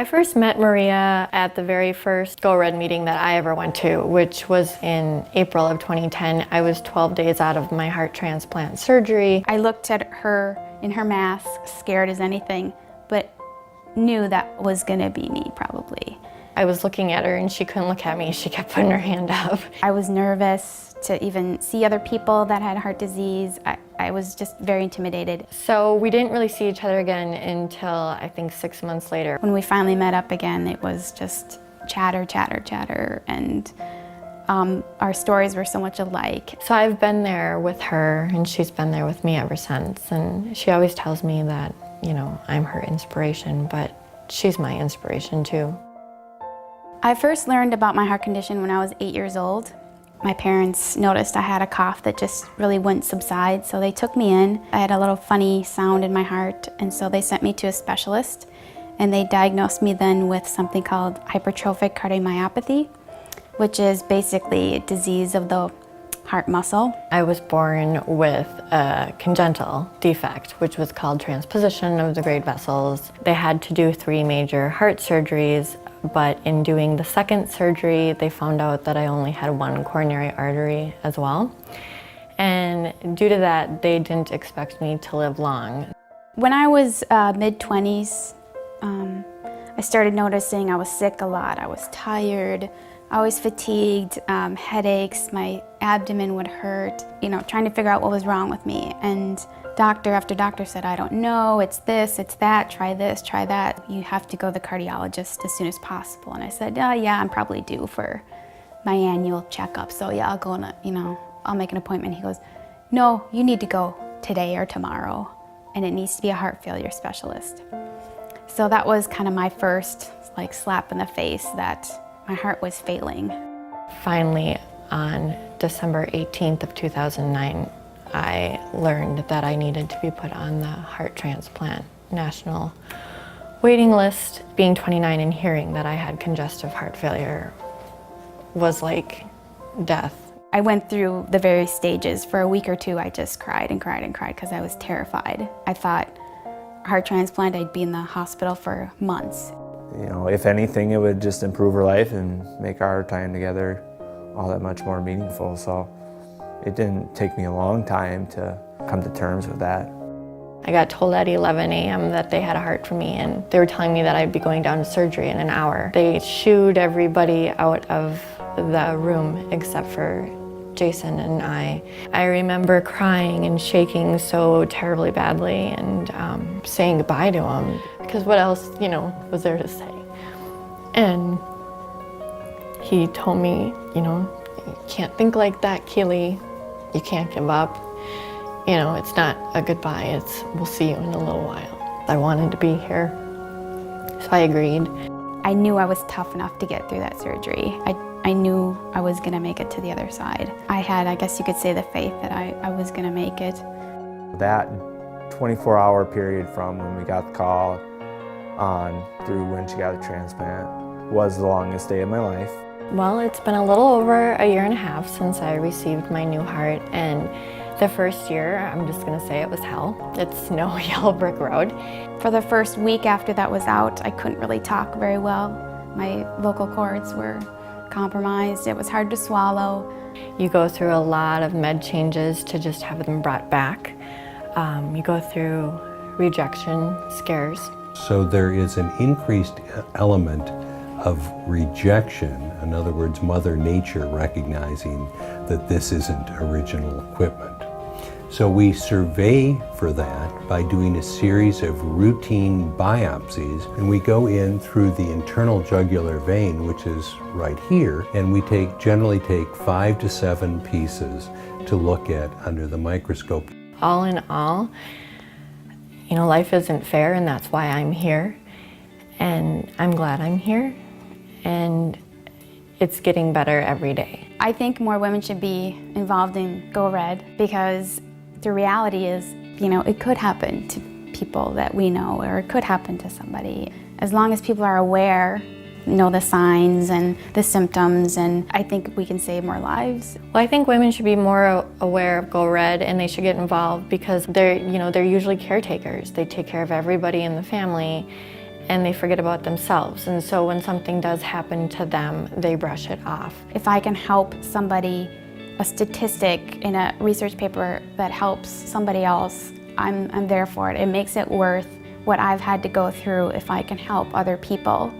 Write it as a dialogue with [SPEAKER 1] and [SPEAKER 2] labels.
[SPEAKER 1] first met Maria at the very first Go Red meeting that I ever went to, which was in April of 2010. I was 12 days out of my heart transplant surgery.
[SPEAKER 2] I looked at her in her mask, scared as anything, but knew that was gonna be me probably.
[SPEAKER 1] I was looking at her and she couldn't look at me. She kept putting her hand up.
[SPEAKER 2] I was nervous to even see other people that had heart disease. I was just very intimidated.
[SPEAKER 1] So we didn't really see each other again until I think 6 months later.
[SPEAKER 2] When we finally met up again, it was just chatter, chatter, chatter, and our stories were so much alike.
[SPEAKER 1] So I've been there with her and she's been there with me ever since. And she always tells me that, you know, I'm her inspiration, but she's my inspiration too.
[SPEAKER 2] I first learned about my heart condition when I was 8 years old. My parents noticed I had a cough that just really wouldn't subside, so they took me in. I had a little funny sound in my heart, and so they sent me to a specialist, and they diagnosed me then with something called hypertrophic cardiomyopathy, which is basically a disease of the heart muscle.
[SPEAKER 1] I was born with a congenital defect, which was called transposition of the great vessels. They had to do 3 major heart surgeries, but in doing the second surgery, they found out that I only had 1 coronary artery as well. And due to that, they didn't expect me to live long.
[SPEAKER 2] When I was mid-20s, I started noticing I was sick a lot. I was tired, I was fatigued, headaches, my abdomen would hurt, you know, trying to figure out what was wrong with me. And doctor after doctor said, I don't know, it's this, it's that, try this, try that. You have to go to the cardiologist as soon as possible. And I said, yeah, I'm probably due for my annual checkup. So yeah, I'll go and, you know, I'll make an appointment. He goes, no, you need to go today or tomorrow. And it needs to be a heart failure specialist. So that was kind of my first like slap in the face that my heart was failing.
[SPEAKER 1] Finally, on December 18th of 2009, I learned that I needed to be put on the heart transplant national waiting list. Being 29 and hearing that I had congestive heart failure was like death.
[SPEAKER 2] I went through the various stages. For a week or 2, I just cried and cried and cried because I was terrified. I thought heart transplant, I'd be in the hospital for months.
[SPEAKER 3] You know, if anything, it would just improve her life and make our time together all that much more meaningful. So it didn't take me a long time to come to terms with that.
[SPEAKER 1] I got told at 11 a.m. that they had a heart for me, and they were telling me that I'd be going down to surgery in an hour. They shooed everybody out of the room except for Jason and I. I remember crying and shaking so terribly badly and saying goodbye to him, because what else, you know, was there to say? And he told me, you know, you can't think like that, Keely. You can't give up. You know, it's not a goodbye, it's we'll see you in a little while. I wanted to be here, so I agreed.
[SPEAKER 2] I knew I was tough enough to get through that surgery. I knew I was gonna make it to the other side. I had, I guess you could say, the faith that I was gonna make it.
[SPEAKER 3] That 24-hour period from when we got the call on through when she got a transplant was the longest day of my life.
[SPEAKER 1] Well, it's been a little over a year and a half since I received my new heart, and the first year, I'm just gonna say it was hell. It's no yellow brick road.
[SPEAKER 2] For the first week after that was out, I couldn't really talk very well. My vocal cords were compromised. It was hard to swallow.
[SPEAKER 1] You go through a lot of med changes to just have them brought back. You go through rejection scares.
[SPEAKER 4] So there is an increased element of rejection, in other words, Mother Nature recognizing that this isn't original equipment. So we survey for that by doing a series of routine biopsies, and we go in through the internal jugular vein, which is right here, and we generally take 5 to 7 pieces to look at under the microscope.
[SPEAKER 1] All in all, you know, life isn't fair, and that's why I'm here. And I'm glad I'm here, and it's getting better every day.
[SPEAKER 2] I think more women should be involved in Go Red, because the reality is, you know, it could happen to people that we know, or it could happen to somebody. As long as people are aware, know the signs and the symptoms, and I think we can save more lives.
[SPEAKER 1] Well, I think women should be more aware of Go Red, and they should get involved, because they're usually caretakers. They take care of everybody in the family, and they forget about themselves. And so when something does happen to them, they brush it off.
[SPEAKER 2] If I can help somebody, a statistic in a research paper that helps somebody else, I'm there for it. It makes it worth what I've had to go through if I can help other people.